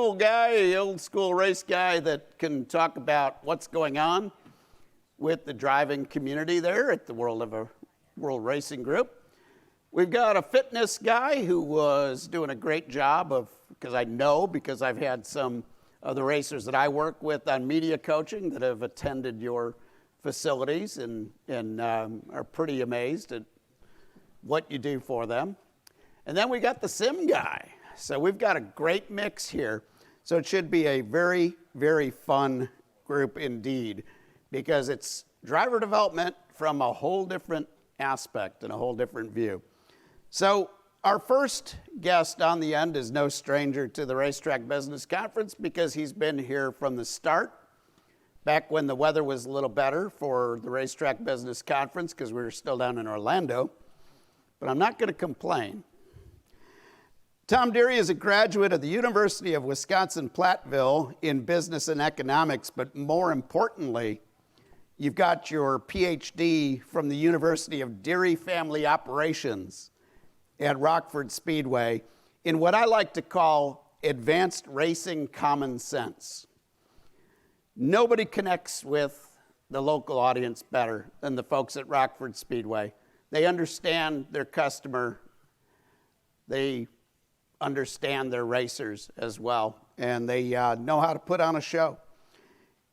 school guy, old school race guy that can talk about what's going on with the driving community there at the World Racing Group. We've got a fitness guy who was doing a great job because I've had some of the racers that I work with on media coaching that have attended your facilities and are pretty amazed at what you do for them. And then we got the sim guy. So we've got a great mix here. So it should be a very, very fun group indeed, because it's driver development from a whole different aspect and a whole different view. So our first guest on the end is no stranger to the Racetrack Business Conference because he's been here from the start, back when the weather was a little better for the Racetrack Business Conference because we were still down in Orlando. But I'm not going to complain. Tom Deary is a graduate of the University of Wisconsin-Platteville in business and economics, but more importantly, you've got your PhD from the University of Deary Family Operations at Rockford Speedway in what I like to call advanced racing common sense. Nobody connects with the local audience better than the folks at Rockford Speedway. They understand their customer. They understand their racers as well, and they know how to put on a show.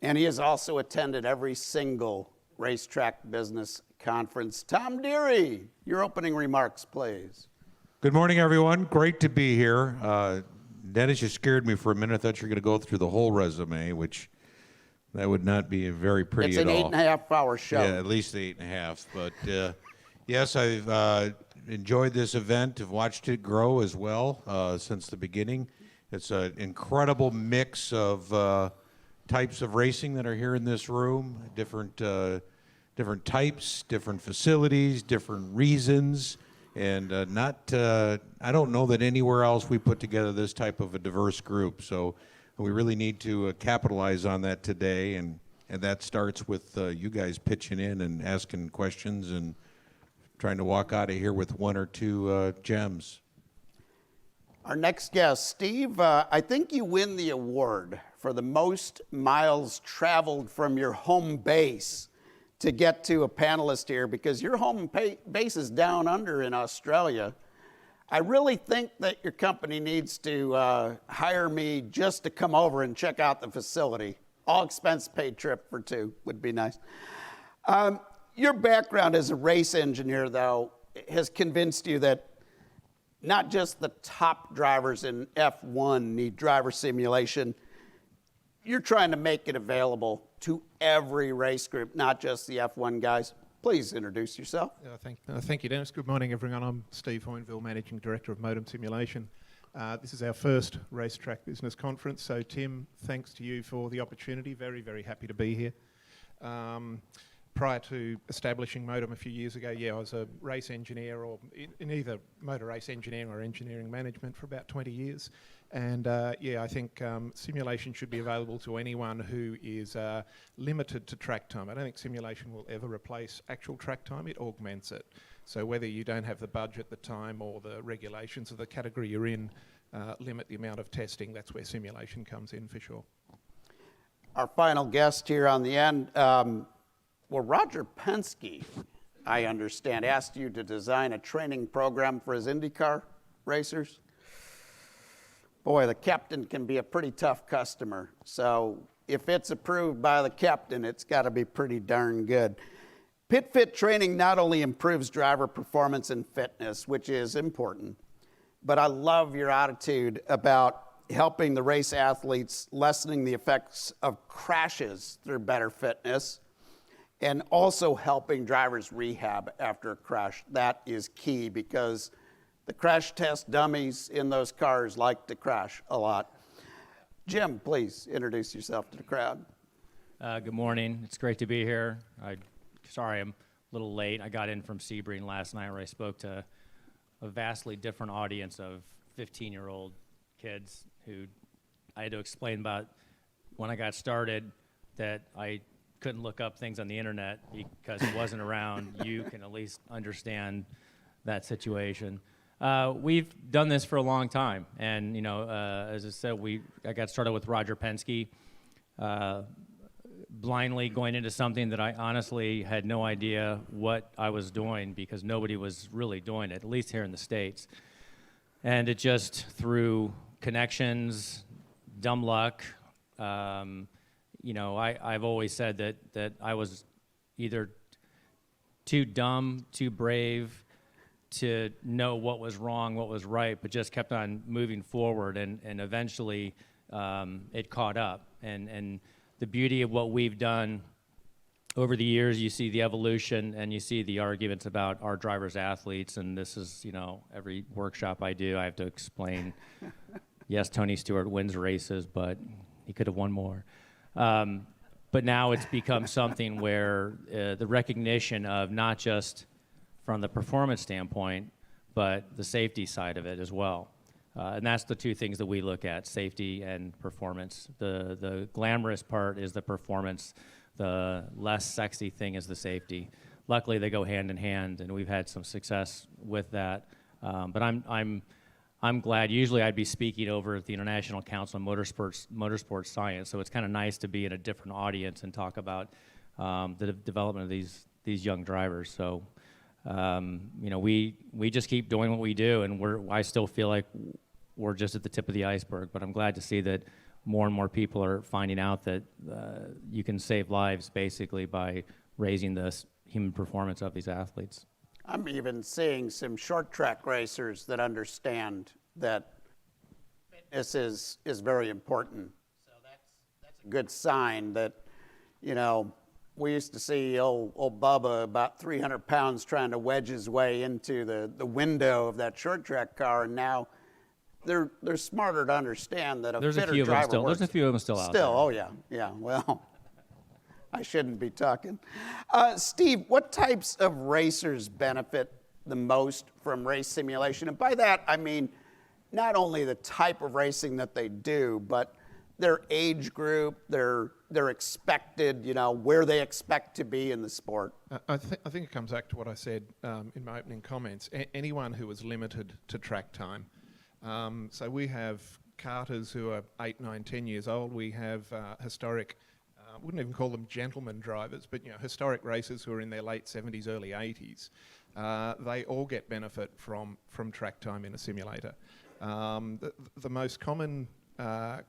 And he has also attended every single Racetrack Business Conference. Tom Deary, your opening remarks, please. Good morning, everyone. Great to be here. Dennis, you scared me for a minute. I thought you were going to go through the whole resume, which that would not be very pretty at all. It's an 8.5-hour show. Yeah, at least 8.5. But yes, I've enjoyed this event. I've watched it grow as well since the beginning. It's an incredible mix of types of racing that are here in this room, different types, different facilities, different reasons, and I don't know that anywhere else we put together this type of a diverse group. So we really need to capitalize on that today, and that starts with you guys pitching in and asking questions and trying to walk out of here with one or two gems. Our next guest, Steve, I think you win the award for the most miles traveled from your home base to get to a panelist here, because your home base is down under in Australia. I really think that your company needs to hire me just to come over and check out the facility. All expense paid trip for two would be nice. Your background as a race engineer, though, has convinced you that not just the top drivers in F1 need driver simulation. You're trying to make it available to every race group, not just the F1 guys. Please introduce yourself. Thank you, Dennis. Good morning, everyone. I'm Steve Hoynville, Managing Director of Modem Simulation. This is our first Racetrack Business Conference, so Tim, thanks to you for the opportunity. Very, very happy to be here. Prior to establishing Modem a few years ago, I was a race engineer or in either motor race engineering or engineering management for about 20 years. And I think simulation should be available to anyone who is limited to track time. I don't think simulation will ever replace actual track time, it augments it. So whether you don't have the budget, the time, or the regulations of the category you're in limit the amount of testing, that's where simulation comes in for sure. Our final guest here on the end, Roger Penske, I understand, asked you to design a training program for his IndyCar racers. Boy, the captain can be a pretty tough customer. So if it's approved by the captain, it's got to be pretty darn good. Pit Fit training not only improves driver performance and fitness, which is important, but I love your attitude about helping the race athletes, lessening the effects of crashes through better fitness, and also helping drivers rehab after a crash. That is key because the crash test dummies in those cars like to crash a lot. Jim, please introduce yourself to the crowd. Good morning. It's great to be here. Sorry I'm a little late. I got in from Sebring last night where I spoke to a vastly different audience of 15-year-old kids who I had to explain about when I got started that I couldn't look up things on the internet because it wasn't around. You can at least understand that situation. We've done this for a long time, and as I said, I got started with Roger Penske, blindly going into something that I honestly had no idea what I was doing because nobody was really doing it, at least here in the States. And it just through connections, dumb luck. I've always said that I was either too dumb, too brave to know what was wrong, what was right, but just kept on moving forward, and eventually it caught up. And the beauty of what we've done over the years, you see the evolution and you see the arguments about our drivers, athletes, and this is, every workshop I do, I have to explain, yes, Tony Stewart wins races, but he could have won more. But now it's become something where the recognition of not just from the performance standpoint, but the safety side of it as well. And that's the two things that we look at, safety and performance. The glamorous part is the performance. The less sexy thing is the safety. Luckily, they go hand in hand, and we've had some success with that. But I'm glad. Usually, I'd be speaking over at the International Council on Motorsports Science, so it's kind of nice to be in a different audience and talk about the development of these young drivers. So, we just keep doing what we do, and I still feel like we're just at the tip of the iceberg. But I'm glad to see that more and more people are finding out that you can save lives basically by raising the human performance of these athletes. I'm even seeing some short track racers that understand that fitness is very important. So that's a good sign that, we used to see old Bubba, about 300 pounds, trying to wedge his way into the window of that short track car, and now they're smarter to understand that There's fitter a few of them driver still. works. There's a few of them still out there. Oh yeah. Well, I shouldn't be talking. Steve, what types of racers benefit the most from race simulation? And by that, I mean not only the type of racing that they do, but their age group, their expected, where they expect to be in the sport. I think it comes back to what I said in my opening comments. Anyone who is limited to track time. So we have karters who are 8, 9, 10 years old. We have historic, wouldn't even call them gentleman drivers, but historic racers who are in their late 70s, early 80s. They all get benefit from track time in a simulator. The most common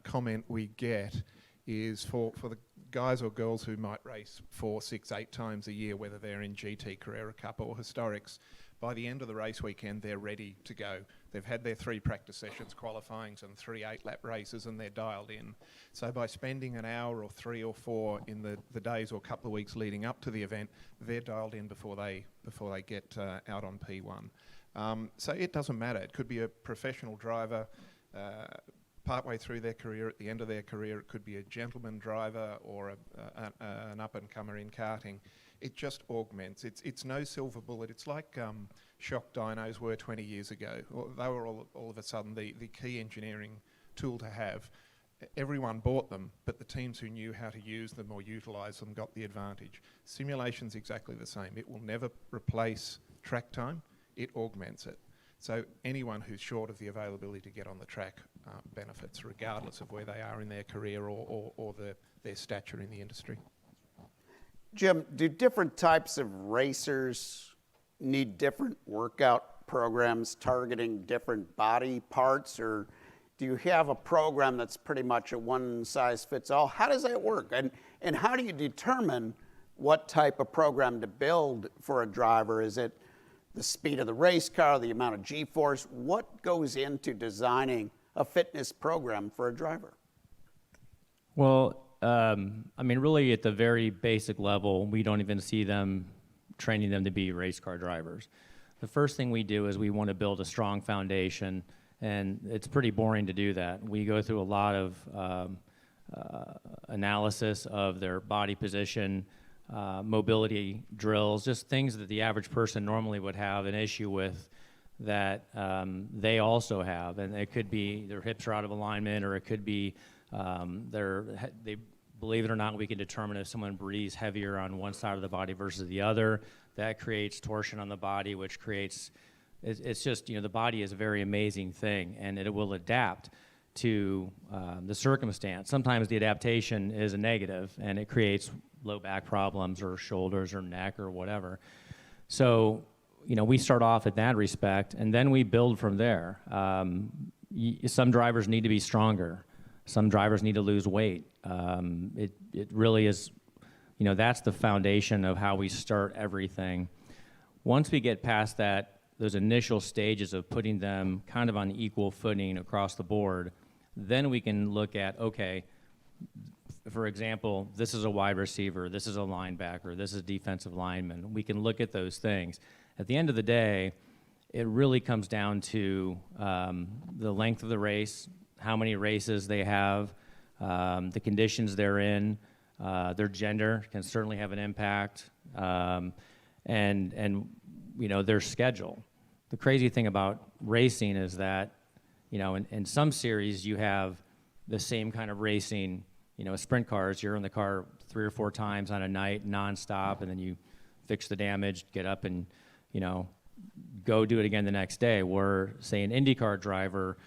comment we get is for the guys or girls who might race 4, 6, 8 times a year, whether they're in GT, Carrera Cup or historics. By the end of the race weekend, they're ready to go. They've had their 3 practice sessions, qualifyings, and 3 8-lap races, and they're dialed in. So by spending an hour or 3 or 4 in the days or couple of weeks leading up to the event, they're dialed in before they get out on P1. So it doesn't matter. It could be a professional driver partway through their career, at the end of their career. It could be a gentleman driver or an up-and-comer in karting. It just augments. It's no silver bullet. It's like shock dynos were 20 years ago. They were all of a sudden the key engineering tool to have. Everyone bought them, but the teams who knew how to use them or utilise them got the advantage. Simulation's exactly the same. It will never replace track time. It augments it. So anyone who's short of the availability to get on the track benefits, regardless of where they are in their career or their stature in the industry. Jim, do different types of racers need different workout programs targeting different body parts, or do you have a program that's pretty much a one-size-fits-all? How does that work? And how do you determine what type of program to build for a driver? Is it the speed of the race car, the amount of G-force? What goes into designing a fitness program for a driver? Well, really at the very basic level, we don't even see them training them to be race car drivers. The first thing we do is we want to build a strong foundation, and it's pretty boring to do that. We go through a lot of analysis of their body position, mobility drills, just things that the average person normally would have an issue with that they also have. And it could be their hips are out of alignment, or it could be they believe it or not, we can determine if someone breathes heavier on one side of the body versus the other. That creates torsion on the body, which creates it's just, the body is a very amazing thing, and it will adapt to the circumstance. Sometimes the adaptation is a negative, and it creates low back problems or shoulders or neck or whatever. So, we start off at that respect, and then we build from there. Some drivers need to be stronger. Some drivers need to lose weight. It really is, that's the foundation of how we start everything. Once we get past those initial stages of putting them kind of on equal footing across the board, then we can look at, okay, for example, this is a wide receiver, this is a linebacker, this is a defensive lineman. We can look at those things. At the end of the day, it really comes down to the length of the race, how many races they have, the conditions they're in, their gender can certainly have an impact, and their schedule. The crazy thing about racing is that, in some series you have the same kind of racing, sprint cars, you're in the car 3 or 4 times on a night, nonstop, and then you fix the damage, get up and, go do it again the next day. Where, say, an IndyCar driver,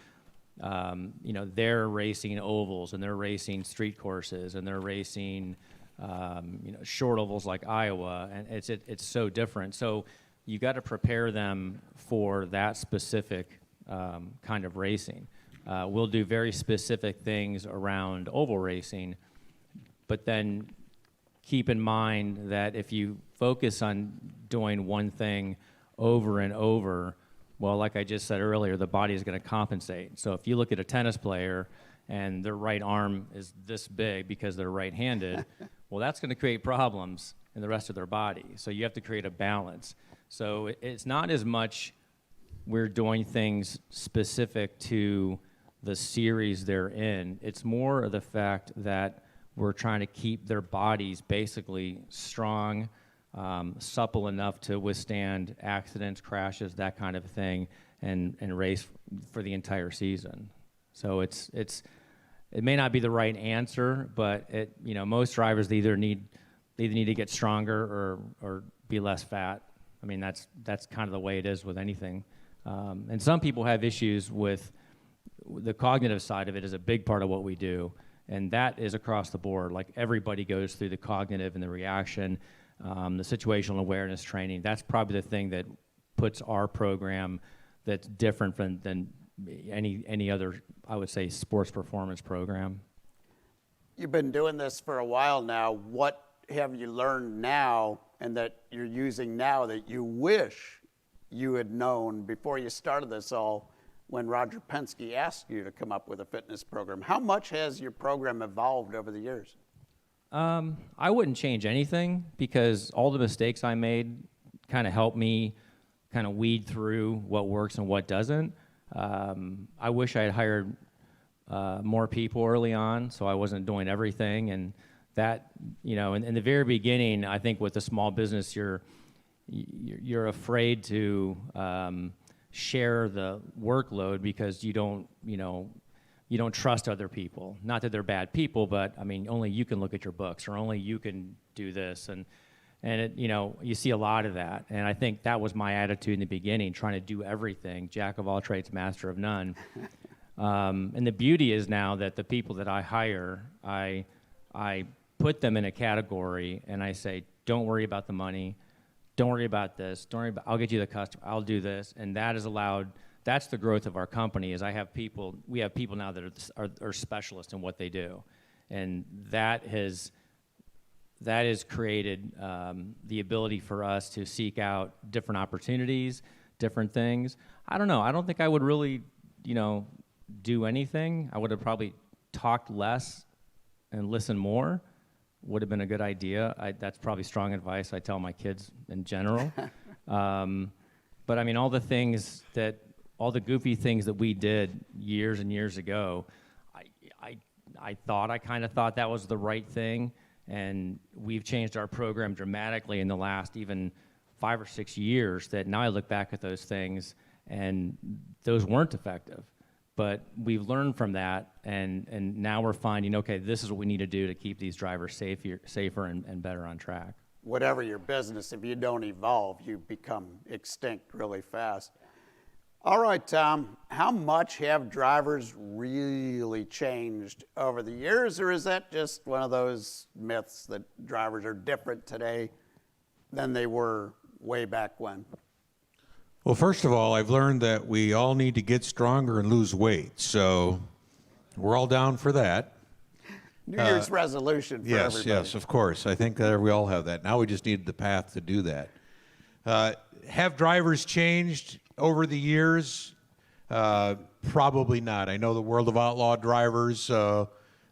they're racing ovals, and they're racing street courses, and they're racing, short ovals like Iowa, and it's so different. So you got to prepare them for that specific kind of racing. We'll do very specific things around oval racing, but then keep in mind that if you focus on doing one thing over and over, well, like I just said earlier, the body is going to compensate. So if you look at a tennis player and their right arm is this big because they're right-handed, well, that's going to create problems in the rest of their body. So you have to create a balance. So it's not as much we're doing things specific to the series they're in. It's more of the fact that we're trying to keep their bodies basically strong, supple enough to withstand accidents, crashes, that kind of thing, and race for the entire season. So it may not be the right answer, but most drivers they either need to get stronger or be less fat. I mean, that's kind of the way it is with anything. And some people have issues with the cognitive side of it is a big part of what we do, and that is across the board. Like, everybody goes through the cognitive and the reaction, the situational awareness training. That's probably the thing that puts our program that's different than any other, I would say, sports performance program. You've been doing this for a while now. What have you learned now and that you're using now that you wish you had known before you started this all when Roger Penske asked you to come up with a fitness program? How much has your program evolved over the years? I wouldn't change anything, because all the mistakes I made kind of helped me kind of weed through what works and what doesn't. I wish I had hired more people early on, so I wasn't doing everything. And that, in the very beginning, I think with a small business, you're afraid to share the workload because you don't trust other people. Not that they're bad people, but I mean, only you can look at your books, or only you can do this, and it, you see a lot of that. And I think that was my attitude in the beginning, trying to do everything, jack of all trades, master of none. And the beauty is now that the people that I hire, I put them in a category, and I say, don't worry about the money. Don't worry about this. Don't worry about, I'll get you the customer. I'll do this. And that has allowed, that's the growth of our company, is we have people now that are specialists in what they do. And that has created the ability for us to seek out different opportunities, different things. I don't know. I don't think I would really, do anything. I would have probably talked less and listened more. Would have been a good idea. That's probably strong advice I tell my kids in general. But I mean, all the goofy things that we did years and years ago, I kind of thought that was the right thing, and we've changed our program dramatically in the last even 5 or 6 years, that now I look back at those things and those weren't effective. But we've learned from that, and now we're finding, okay, this is what we need to do to keep these drivers safer and better on track. Whatever your business, if you don't evolve, you become extinct really fast. All right, Tom, how much have drivers really changed over the years, or is that just one of those myths that drivers are different today than they were way back when? Well, first of all, I've learned that we all need to get stronger and lose weight, so we're all down for that. New Year's resolution for everybody. Yes, of course. I think that we all have that. Now we just need the path to do that. Have drivers changed over the years? Probably not. I know the World of Outlaw drivers,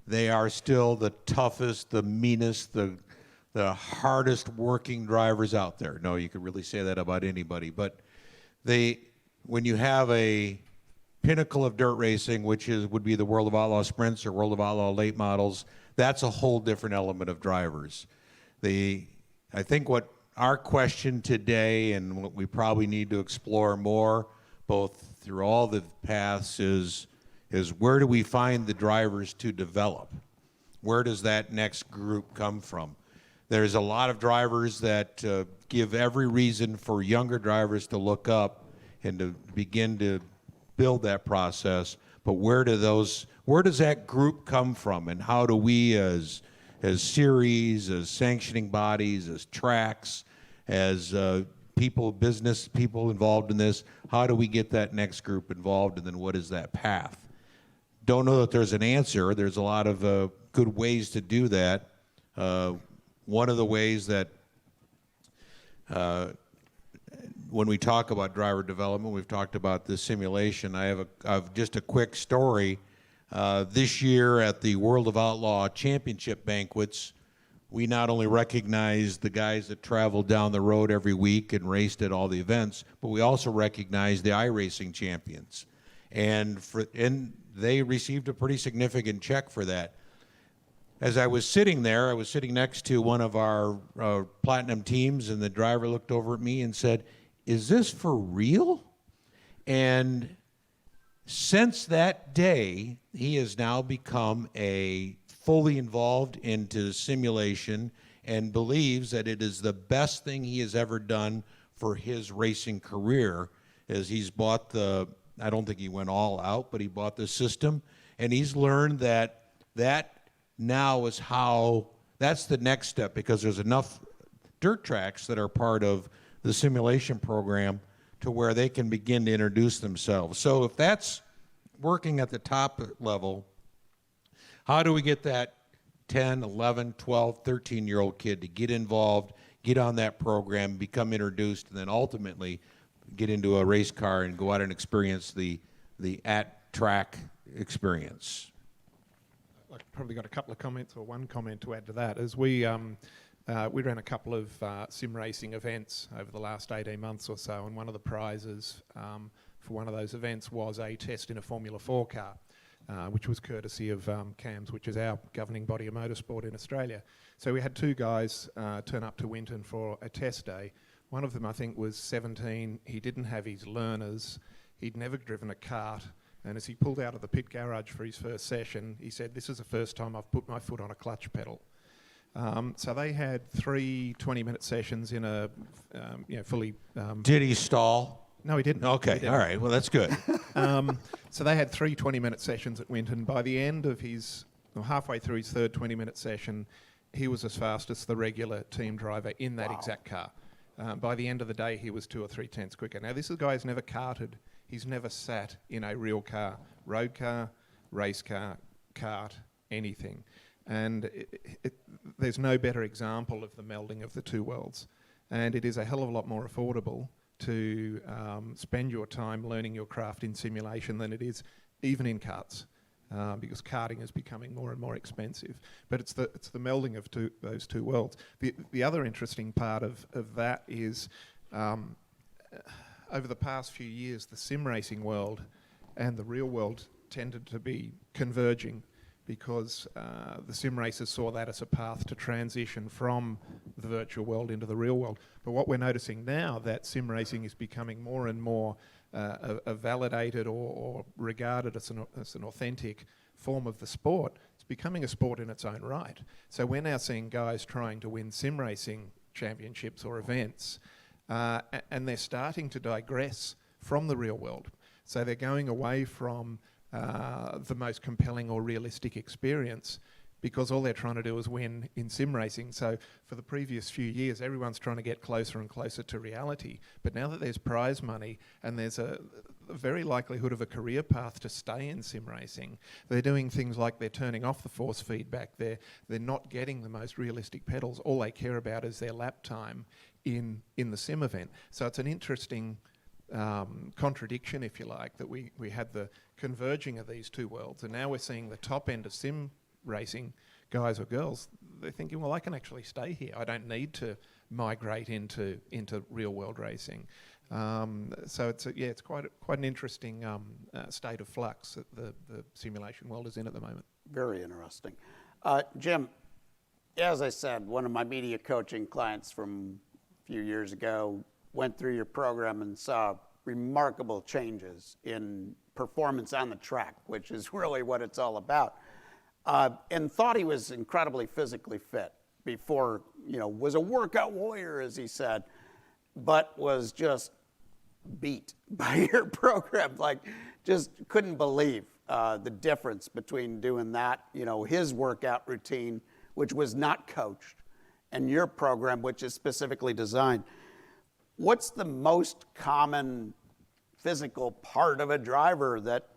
they are still the toughest, the meanest, the hardest working drivers out there. No, you could really say that about anybody. But when you have a pinnacle of dirt racing, which would be the World of Outlaw Sprints or World of Outlaw late models, that's a whole different element of drivers. I think what our question today and what we probably need to explore more, both through all the paths, is where do we find the drivers to develop? Where does that next group come from? There's a lot of drivers that give every reason for younger drivers to look up and to begin to build that process. But where does that group come from, and how do we as series, as sanctioning bodies, as tracks, as business people involved in this, how do we get that next group involved, and then what is that path? Don't know that there's an answer. There's a lot of good ways to do that. One of the ways that when we talk about driver development, we've talked about the simulation. I have just a quick story. This year at the World of Outlaw Championship banquets, we not only recognized the guys that traveled down the road every week and raced at all the events, but we also recognized the iRacing champions. And they received a pretty significant check for that. As I was sitting there, I was sitting next to one of our platinum teams, and the driver looked over at me and said, "Is this for real?" And since that day, he has now become fully involved into simulation and believes that it is the best thing he has ever done for his racing career, as he's bought I don't think he went all out, but he bought the system, and he's learned that now is that's the next step, because there's enough dirt tracks that are part of the simulation program to where they can begin to introduce themselves. So if that's working at the top level, how do we get that 10, 11, 12, 13-year-old kid to get involved, get on that program, become introduced, and then ultimately get into a race car and go out and experience the at-track experience? I've probably got a couple of comments, or one comment to add to that. As we ran a couple of sim racing events over the last 18 months or so, and one of the prizes for one of those events was a test in a Formula 4 car, which was courtesy of CAMS, which is our governing body of motorsport in Australia. So we had two guys turn up to Winton for a test day. One of them, I think, was 17. He didn't have his learners. He'd never driven a kart. And as he pulled out of the pit garage for his first session, he said, "This is the first time I've put my foot on a clutch pedal." So they had 3 20-minute sessions in a fully... Did he stall? No, he didn't. Okay, He didn't. all right. Well, that's good. So they had 3 20-minute sessions at Winton. By the end of halfway through his third 20-minute session, he was as fast as the regular team driver in that exact car. By the end of the day, he was 2 or 3 tenths quicker. Now, this is a guy who's never karted. He's never sat in a real car, road car, race car, kart, anything. And there's no better example of the melding of the two worlds. And it is a hell of a lot more affordable to spend your time learning your craft in simulation than it is even in karts, because karting is becoming more and more expensive. But it's the melding of those two worlds. The other interesting part of that is over the past few years, the sim racing world and the real world tended to be converging, because the sim racers saw that as a path to transition from the virtual world into the real world. But what we're noticing now, that sim racing is becoming more and more a validated or regarded as an authentic form of the sport. It's becoming a sport in its own right. So we're now seeing guys trying to win sim racing championships or events, and they're starting to digress from the real world. So they're going away from the most compelling or realistic experience, because all they're trying to do is win in sim racing. So for the previous few years, everyone's trying to get closer and closer to reality. But now that there's prize money and there's a very likelihood of a career path to stay in sim racing, they're doing things like they're turning off the force feedback. They're not getting the most realistic pedals. All they care about is their lap time in the sim event. So it's an interesting contradiction, if you like, that we had the converging of these two worlds, and now we're seeing the top end of sim racing guys or girls, they're thinking, well, I can actually stay here. I don't need to migrate into real world racing. So it's quite an interesting state of flux that the simulation world is in at the moment. Very interesting. Jim, as I said, one of my media coaching clients from a few years ago went through your program and saw remarkable changes in performance on the track, which is really what it's all about. And thought he was incredibly physically fit before, was a workout warrior, as he said, but was just beat by your program. Like, just couldn't believe the difference between doing that, his workout routine, which was not coached, and your program, which is specifically designed. What's the most common physical part of a driver that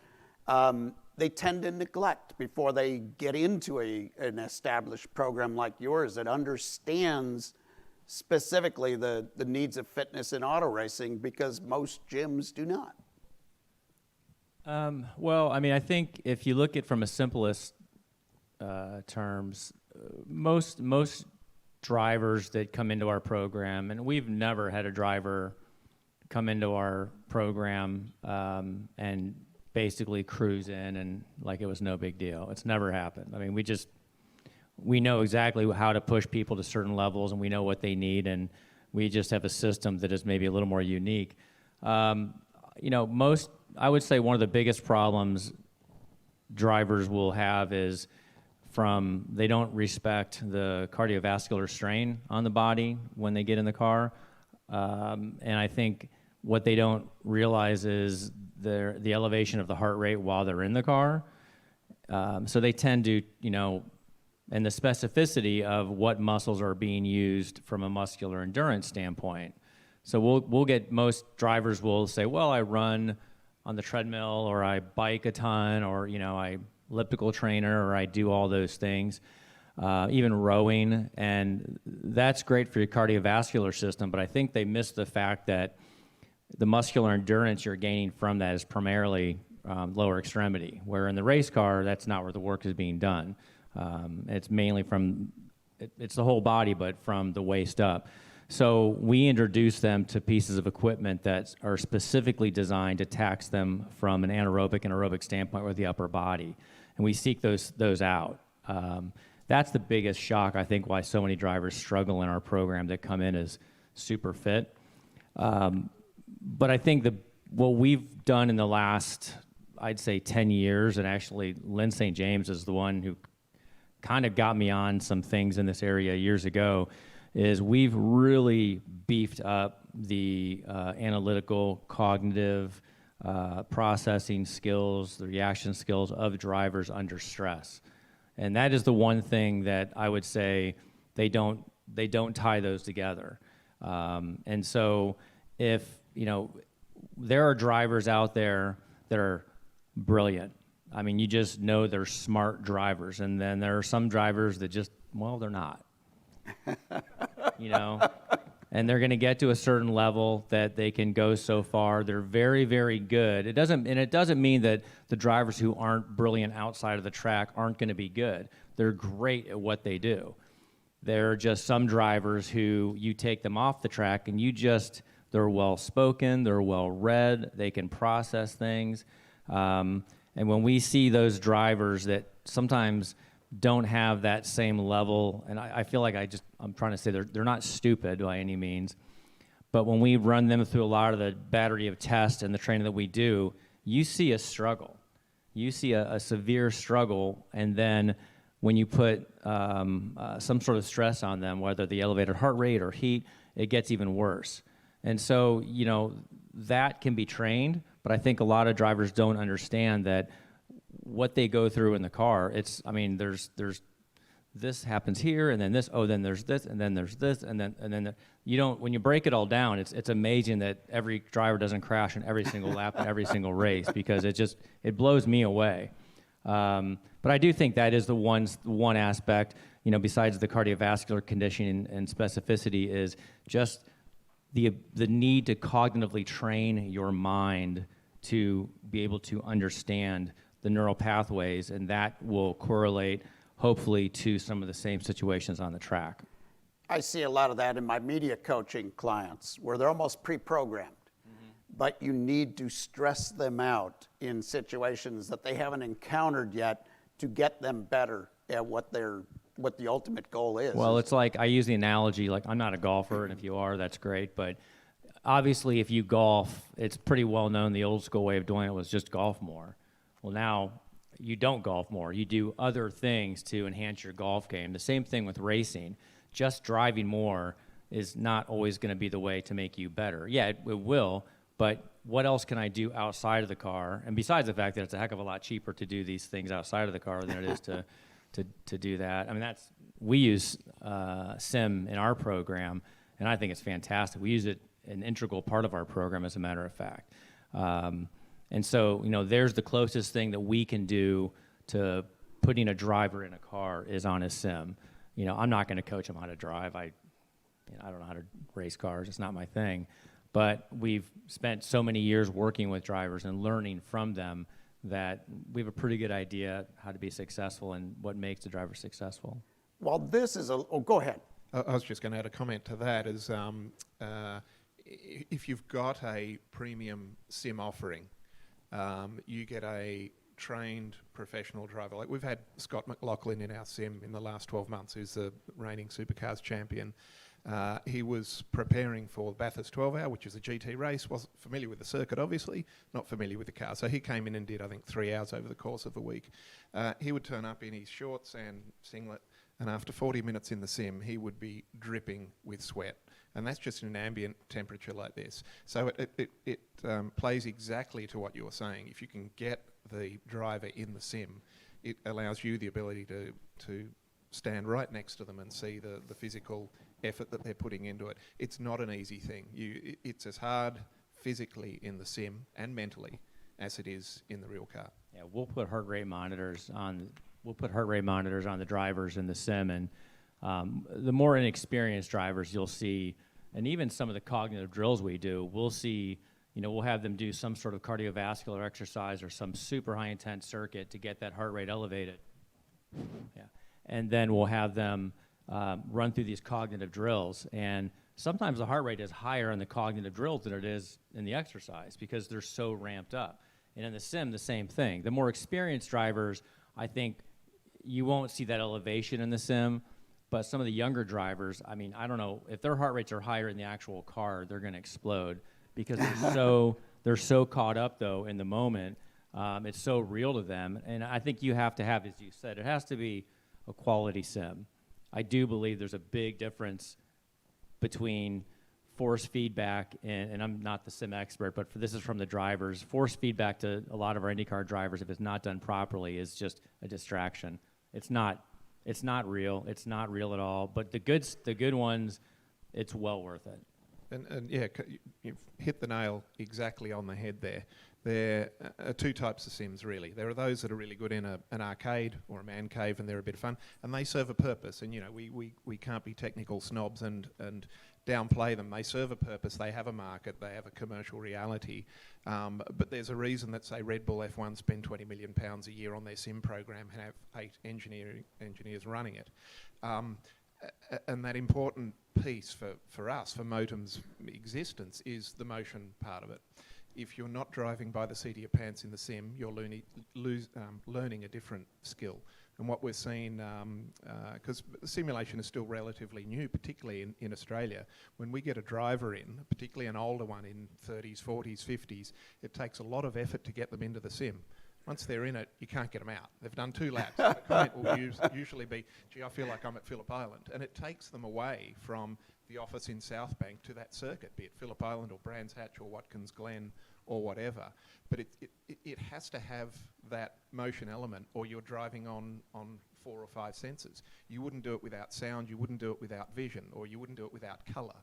they tend to neglect before they get into an established program like yours that understands specifically the needs of fitness in auto racing, because most gyms do not? Well, I mean, I think if you look at from a simplest terms, most drivers that come into our program, and we've never had a driver come into our program and basically cruise in and like it was no big deal. It's never happened. I mean, we know exactly how to push people to certain levels, and we know what they need, and we just have a system that is maybe a little more unique. I would say one of the biggest problems drivers will have is they don't respect the cardiovascular strain on the body when they get in the car. And I think what they don't realize is the elevation of the heart rate while they're in the car. So they tend to, and the specificity of what muscles are being used from a muscular endurance standpoint. So we'll get, most drivers will say, well, I run on the treadmill, or I bike a ton, or, I elliptical trainer, or I do all those things, even rowing. And that's great for your cardiovascular system, but I think they miss the fact that the muscular endurance you're gaining from that is primarily lower extremity, where in the race car, that's not where the work is being done. It's mainly it's the whole body, but from the waist up. So we introduce them to pieces of equipment that are specifically designed to tax them from an anaerobic and aerobic standpoint with the upper body. And we seek those out. That's the biggest shock, I think, why so many drivers struggle in our program that come in as super fit. But I think what we've done in the last, I'd say, 10 years, and actually Lynn St. James is the one who kind of got me on some things in this area years ago, is we've really beefed up the analytical, cognitive, processing skills, the reaction skills of drivers under stress. And that is the one thing that I would say they don't tie those together. And so if, there are drivers out there that are brilliant. I mean, you just know they're smart drivers. And then there are some drivers that they're not. And they're going to get to a certain level that they can go so far. They're very, very good. It doesn't mean that the drivers who aren't brilliant outside of the track aren't going to be good. They're great at what they do. There are just some drivers who you take them off the track and they're well-spoken, they're well-read, they can process things. And when we see those drivers that sometimes don't have that same level, and I feel like I'm trying to say they're not stupid by any means, but when we run them through a lot of the battery of tests and the training that we do, you see a struggle. You see a severe struggle, and then when you put some sort of stress on them, whether the elevated heart rate or heat, it gets even worse. And so, that can be trained, But I think a lot of drivers don't understand that what they go through in the car. There's this happens here, and then this. Oh, then there's this, and then there's this, and then you don't. When you break it all down, it's amazing that every driver doesn't crash in every single lap in every single race, because it blows me away. But I do think that is the one aspect, besides the cardiovascular conditioning and specificity, is just the need to cognitively train your mind to be able to understand the neural pathways, and that will correlate, hopefully, to some of the same situations on the track. I see a lot of that in my media coaching clients, where they're almost pre-programmed. But you need to stress them out in situations that they haven't encountered yet to get them better at what the ultimate goal is. Well, it's like, I use the analogy, like, I'm not a golfer, and if you are, that's great, but obviously if you golf, it's pretty well known the old school way of doing it was just golf more. Well, now you don't golf more. You do other things to enhance your golf game. The same thing with racing. Just driving more is not always going to be the way to make you better. Yeah, it will, but what else can I do outside of the car? And besides the fact that it's a heck of a lot cheaper to do these things outside of the car than it is to do that. We use SIM in our program, and I think it's fantastic. We use it an integral part of our program, as a matter of fact. And so, there's the closest thing that we can do to putting a driver in a car is on a sim. I'm not going to coach them how to drive. I don't know how to race cars. It's not my thing. But we've spent so many years working with drivers and learning from them that we have a pretty good idea how to be successful and what makes the driver successful. Well, this is go ahead. I was just going to add a comment to that, is if you've got a premium sim offering, you get a trained professional driver. Like, we've had Scott McLaughlin in our sim in the last 12 months, who's the reigning supercars champion. He was preparing for Bathurst 12 Hour, which is a GT race, wasn't familiar with the circuit, obviously, not familiar with the car. So he came in and did, I think, 3 hours over the course of a week. He would turn up in his shorts and singlet, and after 40 minutes in the sim, he would be dripping with sweat. And that's just in an ambient temperature like this. So it plays exactly to what you were saying. If you can get the driver in the sim, it allows you the ability to stand right next to them and see the physical effort that they're putting into it. It's not an easy thing. It's as hard physically in the sim and mentally as it is in the real car. Yeah, we'll put heart rate monitors on the drivers in the sim, and the more inexperienced drivers you'll see, and even some of the cognitive drills we do, we'll see, we'll have them do some sort of cardiovascular exercise or some super high intense circuit to get that heart rate elevated. Yeah. And then we'll have them run through these cognitive drills. And sometimes the heart rate is higher in the cognitive drills than it is in the exercise because they're so ramped up. And in the sim, the same thing. The more experienced drivers, I think you won't see that elevation in the sim. But some of the younger drivers, I don't know, if their heart rates are higher in the actual car, they're going to explode because they're so caught up, though, in the moment. It's so real to them. And I think you have to have, as you said, it has to be a quality sim. I do believe there's a big difference between force feedback, and I'm not the sim expert, but this is from the drivers. Force feedback to a lot of our IndyCar drivers, if it's not done properly, is just a distraction. It's not real. It's not real at all. But the good ones, it's well worth it. And yeah, you've hit the nail exactly on the head there. There are two types of sims, really. There are those that are really good in an arcade or a man cave, and they're a bit of fun, and they serve a purpose. And we can't be technical snobs and downplay them. They serve a purpose. They have a market. They have a commercial reality. But there's a reason that, say, Red Bull F1 spend £20 million a year on their sim program and have 8 engineers running it. And that important piece for us, for Motum's existence, is the motion part of it. If you're not driving by the seat of your pants in the sim, you're learning a different skill. And what we're seeing, because simulation is still relatively new, particularly in Australia, when we get a driver in, particularly an older one in 30s, 40s, 50s, it takes a lot of effort to get them into the sim. Once they're in it, you can't get them out. They've done 2 laps. The comment will usually be, gee, I feel like I'm at Phillip Island. And it takes them away from the office in South Bank to that circuit, be it Phillip Island or Brands Hatch or Watkins Glen or whatever. But it has to have that motion element, or you're driving on 4 or 5 senses. You wouldn't do it without sound, you wouldn't do it without vision, or you wouldn't do it without colour.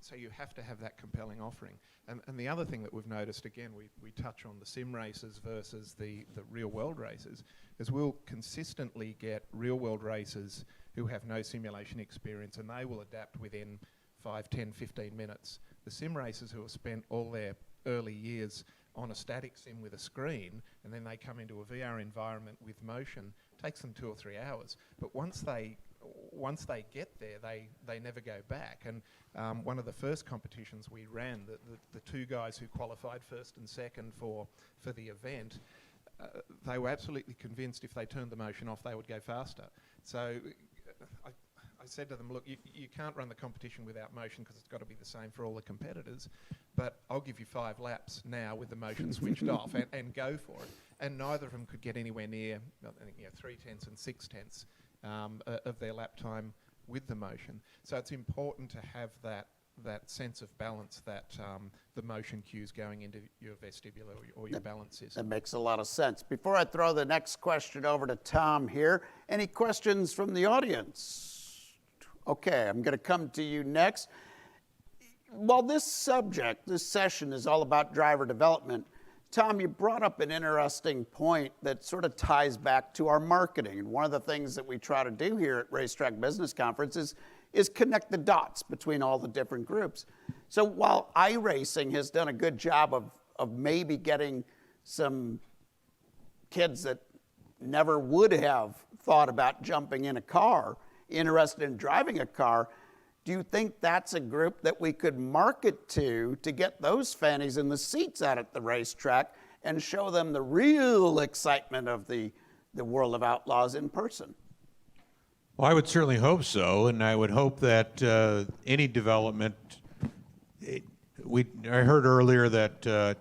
So you have to have that compelling offering. And the other thing that we've noticed, again, we touch on the sim races versus the real world races, is we'll consistently get real world racers who have no simulation experience, and they will adapt within 5, 10, 15 minutes. The sim racers who have spent all their early years on a static sim with a screen, and then they come into a VR environment with motion, takes them 2 or 3 hours. But once they get there, they never go back. And one of the first competitions we ran, the 2 guys who qualified first and second for the event, they were absolutely convinced if they turned the motion off, they would go faster. So I said to them, look, you can't run the competition without motion because it's got to be the same for all the competitors, but I'll give you 5 laps now with the motion switched off and go for it. And neither of them could get anywhere near, I think, 3/10 and 6/10 of their lap time with the motion. So it's important to have that sense of balance, that the motion cues going into your vestibular or your balance system. That makes a lot of sense. Before I throw the next question over to Tom here, any questions from the audience? Okay, I'm going to come to you next. While this session is all about driver development, Tom, you brought up an interesting point that sort of ties back to our marketing. And one of the things that we try to do here at Racetrack Business Conference is connect the dots between all the different groups. So while iRacing has done a good job of maybe getting some kids that never would have thought about jumping in a car, interested in driving a car, do you think that's a group that we could market to get those fannies in the seats out at the racetrack and show them the real excitement of the World of Outlaws in person? Well, I would certainly hope so, and I would hope that any development. I heard earlier that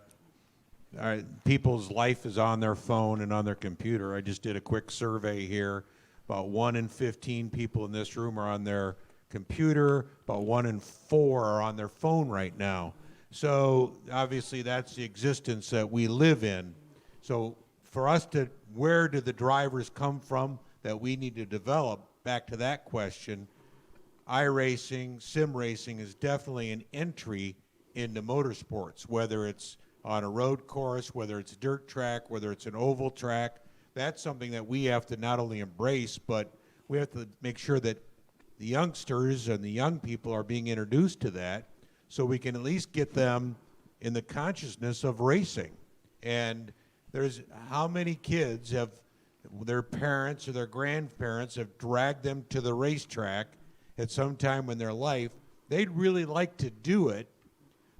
people's life is on their phone and on their computer. I just did a quick survey here. About 1 in 15 people in this room are on their computer. About 1 in 4 are on their phone right now. So obviously that's the existence that we live in. So for us to, where do the drivers come from that we need to develop? Back to that question, iRacing, sim racing is definitely an entry into motorsports, whether it's on a road course, whether it's a dirt track, whether it's an oval track. That's something that we have to not only embrace, but we have to make sure that the youngsters and the young people are being introduced to that so we can at least get them in the consciousness of racing. And there's how many kids have their parents or their grandparents have dragged them to the racetrack at some time in their life. They'd really like to do it,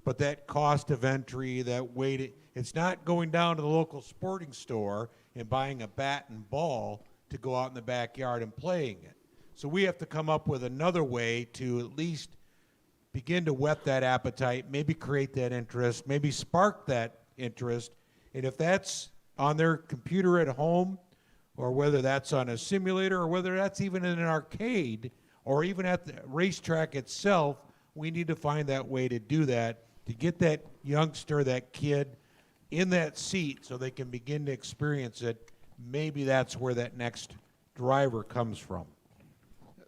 but that cost of entry, that wait, it's not going down to the local sporting store and buying a bat and ball to go out in the backyard and playing it. So we have to come up with another way to at least begin to whet that appetite, maybe create that interest, maybe spark that interest. And if that's on their computer at home, or whether that's on a simulator, or whether that's even in an arcade, or even at the racetrack itself, we need to find that way to do that, to get that youngster, that kid, in that seat so they can begin to experience it. Maybe that's where that next driver comes from.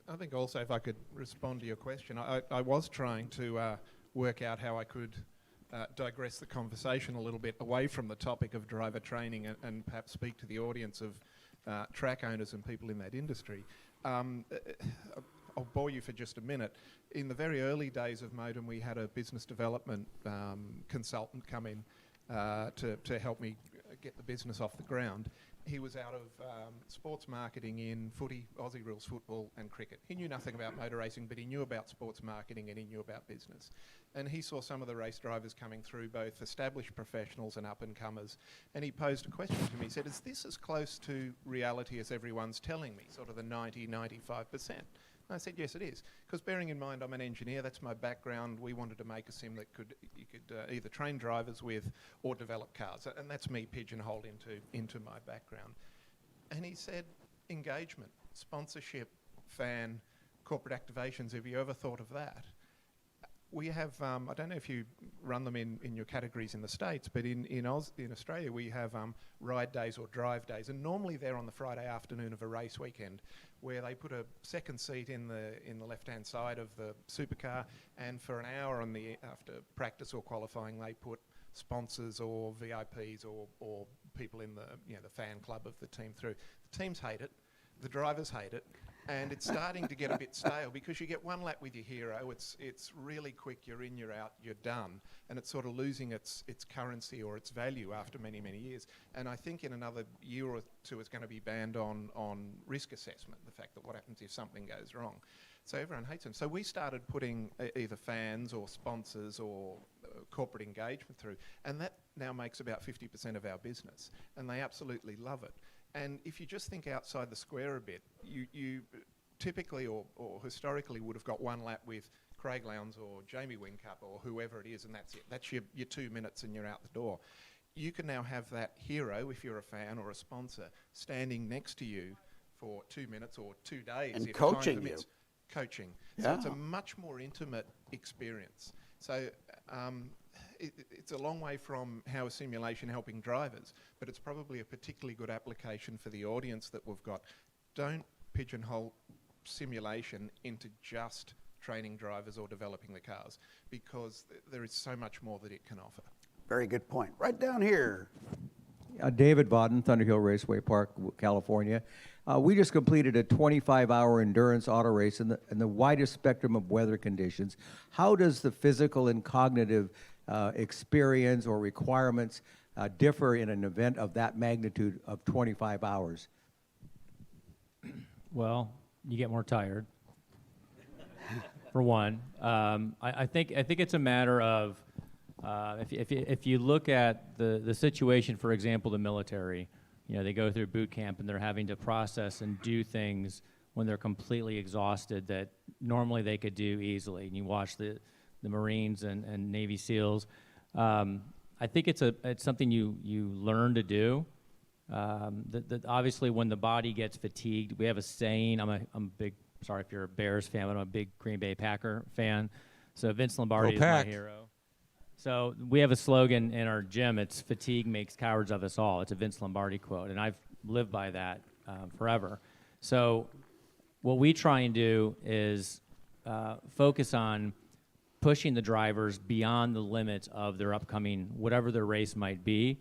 I think also, if I could respond to your question, I was trying to work out how I could digress the conversation a little bit away from the topic of driver training and perhaps speak to the audience of track owners and people in that industry. I'll bore you for just a minute. In the very early days of Modem, we had a business development consultant come in to help me get the business off the ground. He was out of sports marketing in footy, Aussie rules football and cricket. He knew nothing about motor racing, but he knew about sports marketing and he knew about business. And he saw some of the race drivers coming through, both established professionals and up-and-comers, and he posed a question to me. He said, is this as close to reality as everyone's telling me, sort of the 90, 95%? And I said, yes, it is. Because bearing in mind I'm an engineer, that's my background. We wanted to make a sim that you could either train drivers with or develop cars. And that's me pigeonholed into my background. And he said, engagement, sponsorship, fan, corporate activations, have you ever thought of that? We have, I don't know if you run them in your categories in the States, but in Australia we have ride days or drive days, and normally they're on the Friday afternoon of a race weekend, where they put a second seat in the left-hand side of the supercar, and for an hour after practice or qualifying, they put sponsors or VIPs or people in the fan club of the team through. The teams hate it, the drivers hate it, and it's starting to get a bit stale because you get one lap with your hero, it's really quick, you're in, you're out, you're done, and it's sort of losing its currency or its value after many, many years. And I think in another year or two it's going to be banned on risk assessment, the fact that what happens if something goes wrong. So everyone hates them. So we started putting either fans or sponsors or corporate engagement through, and that now makes about 50% of our business, and they absolutely love it. And if you just think outside the square a bit, you typically or historically would have got one lap with Craig Lowndes or Jamie Whincup or whoever it is, and that's it. That's your 2 minutes and you're out the door. You can now have that hero, if you're a fan or a sponsor, standing next to you for 2 minutes or 2 days. And if coaching time permits. Coaching. So it's a much more intimate experience. So it's a long way from how a simulation helping drivers, but it's probably a particularly good application for the audience that we've got. Don't pigeonhole simulation into just training drivers or developing the cars, because there is so much more that it can offer. Very good point. Right down here. David Vodden, Thunder Hill Raceway Park, California. We just completed a 25-hour endurance auto race in the widest spectrum of weather conditions. How does the physical and cognitive experience or requirements differ in an event of that magnitude of 25 hours? Well, you get more tired, for one. I think it's a matter of if you look at the situation, for example, the military, they go through boot camp and they're having to process and do things when they're completely exhausted that normally they could do easily. And you watch the Marines and Navy SEALs. I think it's something you learn to do. That obviously when the body gets fatigued, we have a saying. I'm a big, sorry if you're a Bears fan, but I'm a big Green Bay Packer fan. So Vince Lombardi is my hero. So we have a slogan in our gym. It's "Fatigue makes cowards of us all." It's a Vince Lombardi quote, and I've lived by that forever. So what we try and do is focus on pushing the drivers beyond the limits of their upcoming, whatever their race might be,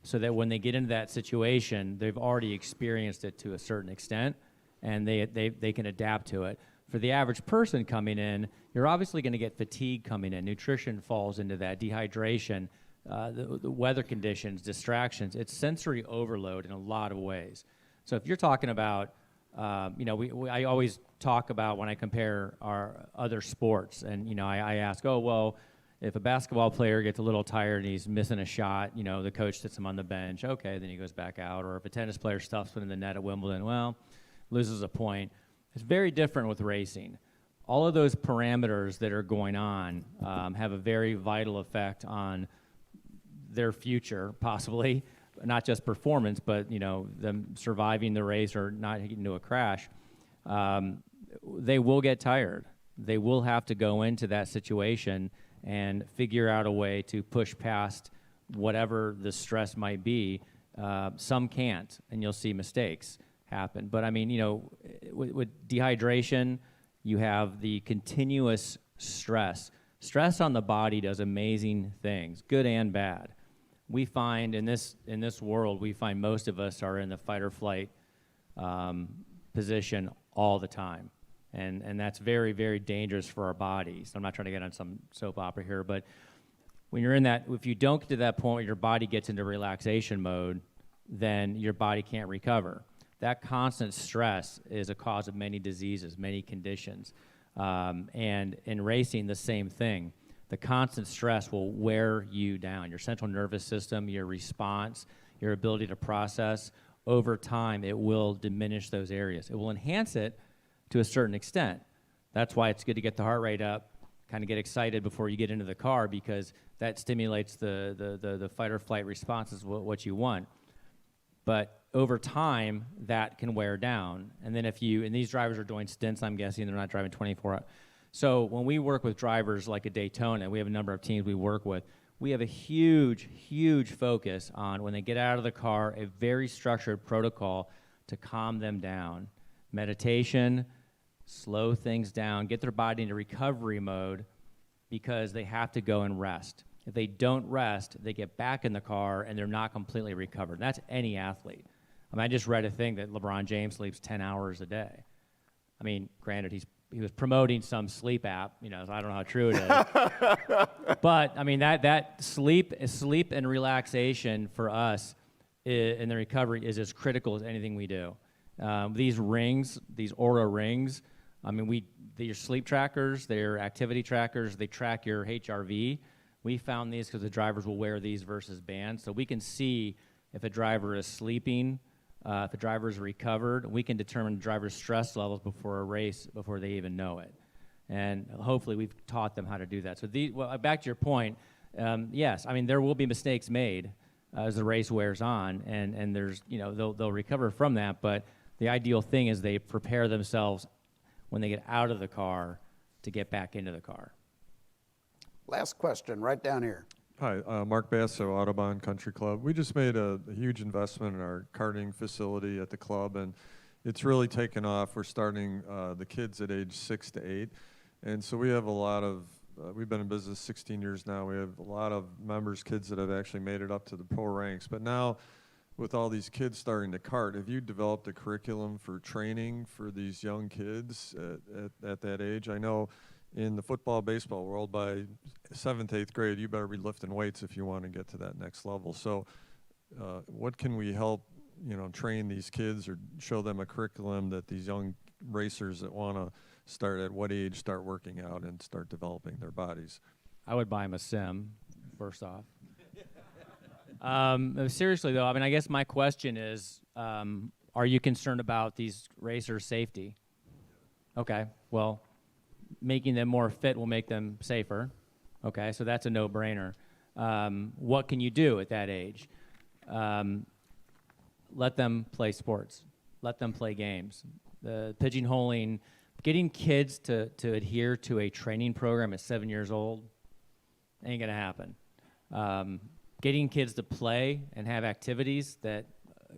so that when they get into that situation, they've already experienced it to a certain extent, and they can adapt to it. For the average person coming in, you're obviously going to get fatigue coming in. Nutrition falls into that, dehydration, the weather conditions, distractions. It's sensory overload in a lot of ways. So if you're talking about, I always talk about when I compare our other sports, and I ask, oh, well, if a basketball player gets a little tired and he's missing a shot, the coach sits him on the bench. Okay, then he goes back out. Or if a tennis player stuffs it in the net at Wimbledon, well, loses a point. It's very different with racing. All of those parameters that are going on have a very vital effect on their future, possibly, not just performance, but them surviving the race or not getting into a crash. They will get tired. They will have to go into that situation and figure out a way to push past whatever the stress might be. Some can't, and you'll see mistakes happen. But I mean, with dehydration, you have the continuous stress. Stress on the body does amazing things, good and bad. We find in this world, most of us are in the fight or flight position all the time. And that's very, very dangerous for our bodies. I'm not trying to get on some soap opera here, but when you're in that, if you don't get to that point where your body gets into relaxation mode, then your body can't recover. That constant stress is a cause of many diseases, many conditions. And in racing, the same thing. The constant stress will wear you down. Your central nervous system, your response, your ability to process, over time, it will diminish those areas. It will enhance it to a certain extent. That's why it's good to get the heart rate up, kind of get excited before you get into the car, because that stimulates the fight or flight response is what you want. But over time, that can wear down. And then and these drivers are doing stints, I'm guessing, they're not driving 24 So when we work with drivers like a Daytona, we have a number of teams we work with, we have a huge, huge focus on when they get out of the car, a very structured protocol to calm them down. Meditation, slow things down, get their body into recovery mode because they have to go and rest. If they don't rest, they get back in the car and they're not completely recovered. And that's any athlete. I mean, I just read a thing that LeBron James sleeps 10 hours a day. I mean, granted, he was promoting some sleep app, you know, so I don't know how true it is. But, I mean, that sleep and relaxation for us in the recovery is as critical as anything we do. These rings, these Aura rings, I mean, they're sleep trackers, they're activity trackers, they track your HRV. We found these because the drivers will wear these versus bands, so we can see if a driver is sleeping, if a driver is recovered. We can determine the driver's stress levels before a race, before they even know it. And hopefully we've taught them how to do that. So back to your point, yes, I mean, there will be mistakes made as the race wears on, and there's, you know, they'll recover from that, but the ideal thing is they prepare themselves when they get out of the car to get back into the car. Last question, right down here. Hi, Mark Basso, Audubon Country Club. We just made a huge investment in our karting facility at the club, and it's really taken off. We're starting the kids at age 6 to 8, and so we have a lot of, we've been in business 16 years now. We have a lot of members, kids that have actually made it up to the pro ranks. But now, with all these kids starting to kart, have you developed a curriculum for training for these young kids at that age? I know in the football, baseball world, by 7th, 8th grade, you better be lifting weights if you want to get to that next level. So what can we help, you know, train these kids or show them a curriculum that these young racers that want to start at what age start working out and start developing their bodies? I would buy them a sim, first off. Seriously, though, I mean, I guess my question is, are you concerned about these racers' safety? Okay, well, making them more fit will make them safer. Okay, so that's a no-brainer. What can you do at that age? Let them play sports. Let them play games. The pigeonholing, getting kids to adhere to a training program at 7 years old ain't going to happen. Getting kids to play and have activities that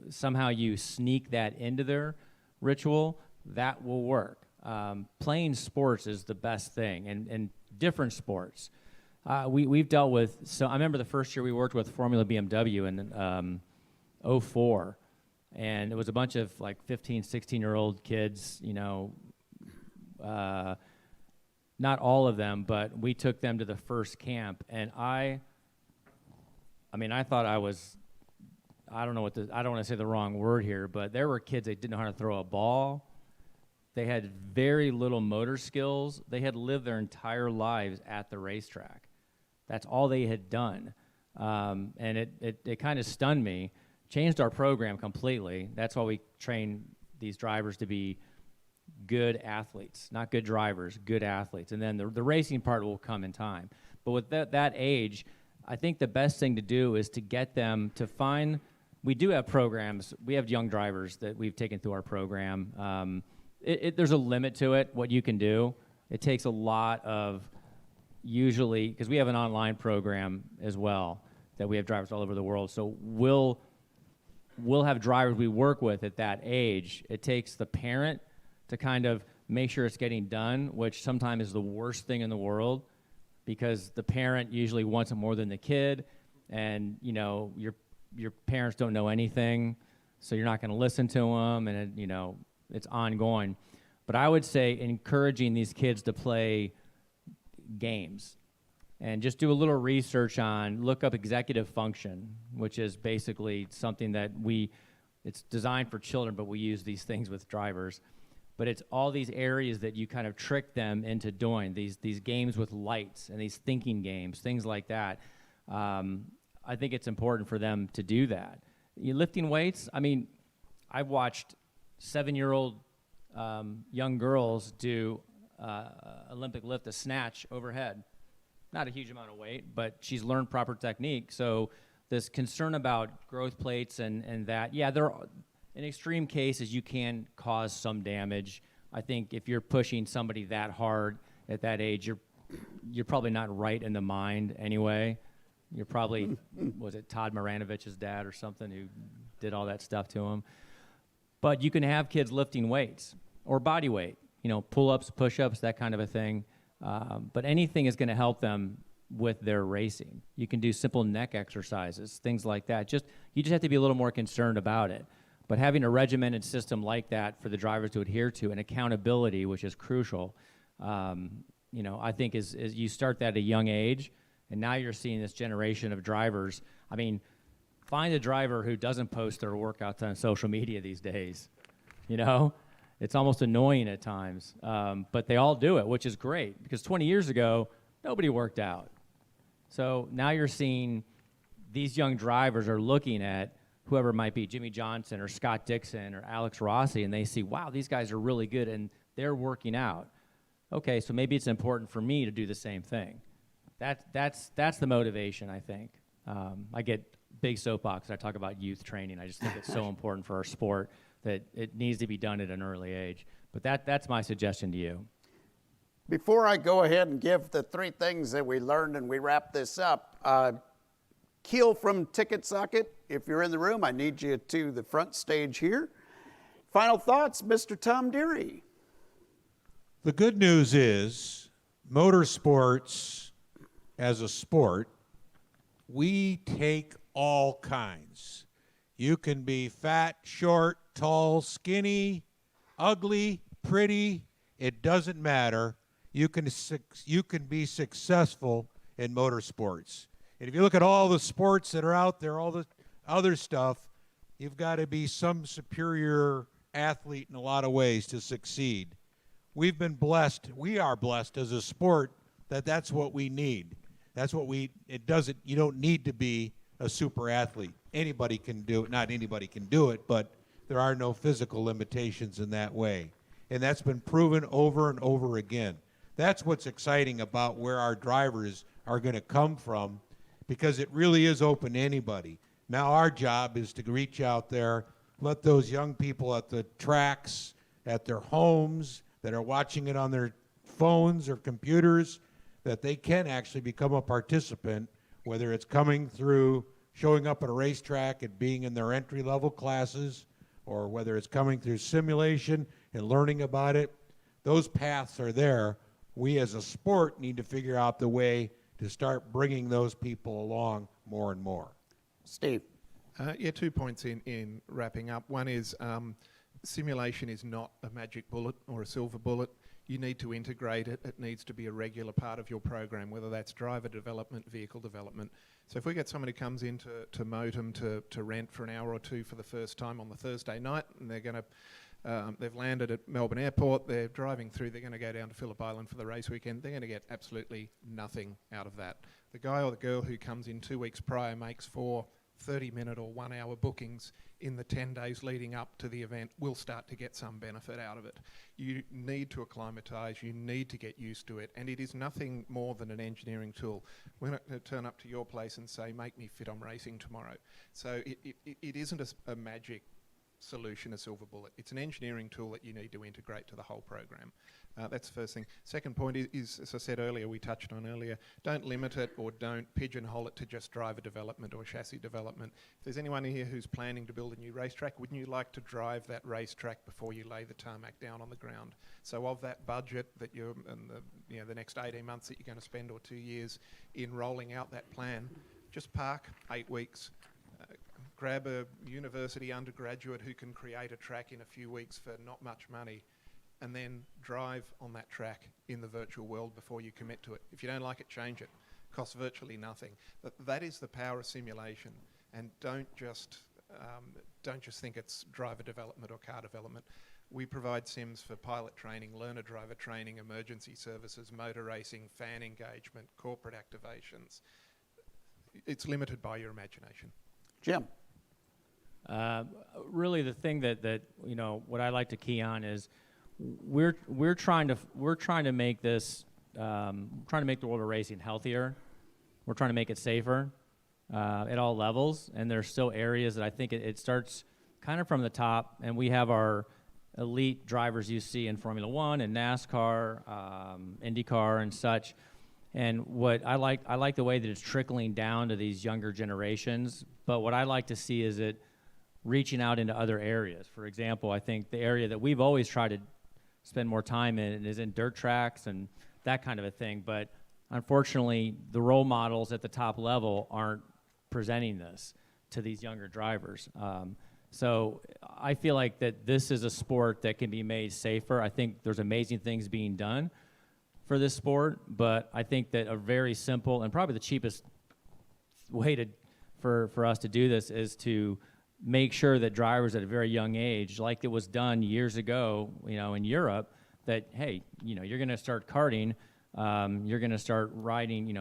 somehow you sneak that into their ritual, that will work. Playing sports is the best thing, and different sports. We've dealt with, so I remember the first year we worked with Formula BMW in 04, and it was a bunch of like 15, 16-year-old kids, you know, not all of them, but we took them to the first camp, and I mean, I thought I was, I don't want to say the wrong word here, but there were kids that didn't know how to throw a ball. They had very little motor skills. They had lived their entire lives at the racetrack. That's all they had done. And it kind of stunned me, changed our program completely. That's why we train these drivers to be good athletes, not good drivers, good athletes. And then the racing part will come in time. But with that age, I think the best thing to do is to get them to find, we do have programs, we have young drivers that we've taken through our program. There's a limit to it, what you can do. It takes a lot of, usually, because we have an online program as well, that we have drivers all over the world. So we'll have drivers we work with at that age. It takes the parent to kind of make sure it's getting done, which sometimes is the worst thing in the world, because the parent usually wants it more than the kid, and you know your parents don't know anything, so you're not going to listen to them, and you know it's ongoing. But I would say encouraging these kids to play games, and just do a little research on, look up executive function, which is basically something that it's designed for children, but we use these things with drivers. But it's all these areas that you kind of trick them into doing, these games with lights and these thinking games, things like that. I think it's important for them to do that. Lifting weights, I mean, I've watched 7-year-old young girls do Olympic lift, a snatch overhead. Not a huge amount of weight, but she's learned proper technique. So this concern about growth plates and that, yeah, in extreme cases, you can cause some damage. I think if you're pushing somebody that hard, at that age, you're probably not right in the mind anyway. You're probably, was it Todd Maranovich's dad or something who did all that stuff to him? But you can have kids lifting weights or body weight, pull-ups, push-ups, that kind of a thing. But anything is going to help them with their racing. You can do simple neck exercises, things like that. You just have to be a little more concerned about it. But having a regimented system like that for the drivers to adhere to and accountability, which is crucial, I think is you start that at a young age, and now you're seeing this generation of drivers. I mean, find a driver who doesn't post their workouts on social media these days. It's almost annoying at times, but they all do it, which is great, because 20 years ago, nobody worked out. So now you're seeing these young drivers are looking at whoever it might be, Jimmy Johnson or Scott Dixon or Alex Rossi, and they see, wow, these guys are really good, and they're working out. Okay, so maybe it's important for me to do the same thing. That's the motivation, I think. I get big soapbox. I talk about youth training. I just think it's so important for our sport that it needs to be done at an early age. But that's my suggestion to you. Before I go ahead and give the 3 things that we learned and we wrap this up, Keel from Ticket Socket, if you're in the room, I need you to the front stage here. Final thoughts, Mr. Tom Deary. The good news is motorsports as a sport, we take all kinds. You can be fat, short, tall, skinny, ugly, pretty. It doesn't matter. You can be successful in motorsports. And if you look at all the sports that are out there, all the other stuff, you've got to be some superior athlete in a lot of ways to succeed. We've been blessed. We are blessed as a sport that's what we need. You don't need to be a super athlete. Anybody can do it. Not anybody can do it, but there are no physical limitations in that way. And that's been proven over and over again. That's what's exciting about where our drivers are going to come from, because it really is open to anybody. Now our job is to reach out there, let those young people at the tracks, at their homes, that are watching it on their phones or computers, that they can actually become a participant, whether it's coming through showing up at a racetrack and being in their entry-level classes, or whether it's coming through simulation and learning about it. Those paths are there. We as a sport need to figure out the way to start bringing those people along more and more. Steve. 2 points in wrapping up. One is simulation is not a magic bullet or a silver bullet. You need to integrate it. It needs to be a regular part of your program, whether that's driver development, vehicle development. So if we get somebody who comes in to Motum to rent for an hour or two for the first time on the Thursday night, and they've landed at Melbourne Airport, they're driving through, they're going to go down to Phillip Island for the race weekend, they're going to get absolutely nothing out of that. The guy or the girl who comes in 2 weeks prior makes 4 30-minute or 1-hour bookings in the 10 days leading up to the event will start to get some benefit out of it. You need to acclimatise, you need to get used to it, and it is nothing more than an engineering tool. We're not going to turn up to your place and say, make me fit on racing tomorrow. So it isn't a magic solution, a silver bullet. It's an engineering tool that you need to integrate to the whole program. That's the first thing. Second point is, as I said earlier, we touched on earlier, don't limit it or don't pigeonhole it to just driver development or chassis development. If there's anyone here who's planning to build a new racetrack, wouldn't you like to drive that racetrack before you lay the tarmac down on the ground? So of that budget that you're, and the next 18 months that you're going to spend, or 2 years in rolling out that plan, just park 8 weeks, grab a university undergraduate who can create a track in a few weeks for not much money, and then drive on that track in the virtual world before you commit to it. If you don't like it, change it. Costs virtually nothing. That is the power of simulation. And don't just think it's driver development or car development. We provide sims for pilot training, learner driver training, emergency services, motor racing, fan engagement, corporate activations. It's limited by your imagination. Jim. Really, the thing that what I like to key on is we're trying to make this trying to make the world of racing healthier. We're trying to make it safer at all levels, and there's still areas that I think it starts kind of from the top, and we have our elite drivers you see in Formula One and NASCAR, IndyCar, and such. And what I like the way that it's trickling down to these younger generations. But what I like to see is it reaching out into other areas. For example, I think the area that we've always tried to spend more time in is in dirt tracks and that kind of a thing. But unfortunately, the role models at the top level aren't presenting this to these younger drivers. So I feel like that this is a sport that can be made safer. I think there's amazing things being done for this sport, but I think that a very simple and probably the cheapest way for us to do this is to make sure that drivers at a very young age, like it was done years ago, in Europe, that, hey, you're going to start karting, you're going to start riding,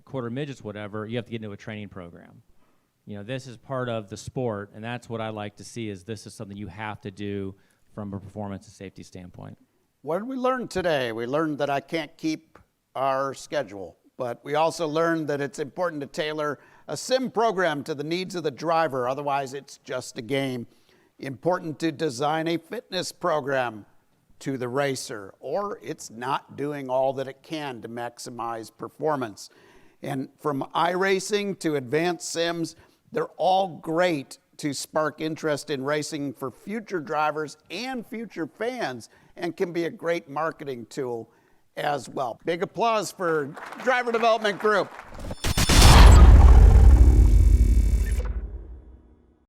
quarter midgets, whatever, you have to get into a training program. This is part of the sport, and that's what I like to see is this is something you have to do from a performance and safety standpoint. What did we learn today? We learned that I can't keep our schedule, but we also learned that it's important to tailor a sim program to the needs of the driver, otherwise it's just a game. Important to design a fitness program to the racer, or it's not doing all that it can to maximize performance. And from iRacing to advanced sims, they're all great to spark interest in racing for future drivers and future fans, and can be a great marketing tool as well. Big applause for Driver Development Group.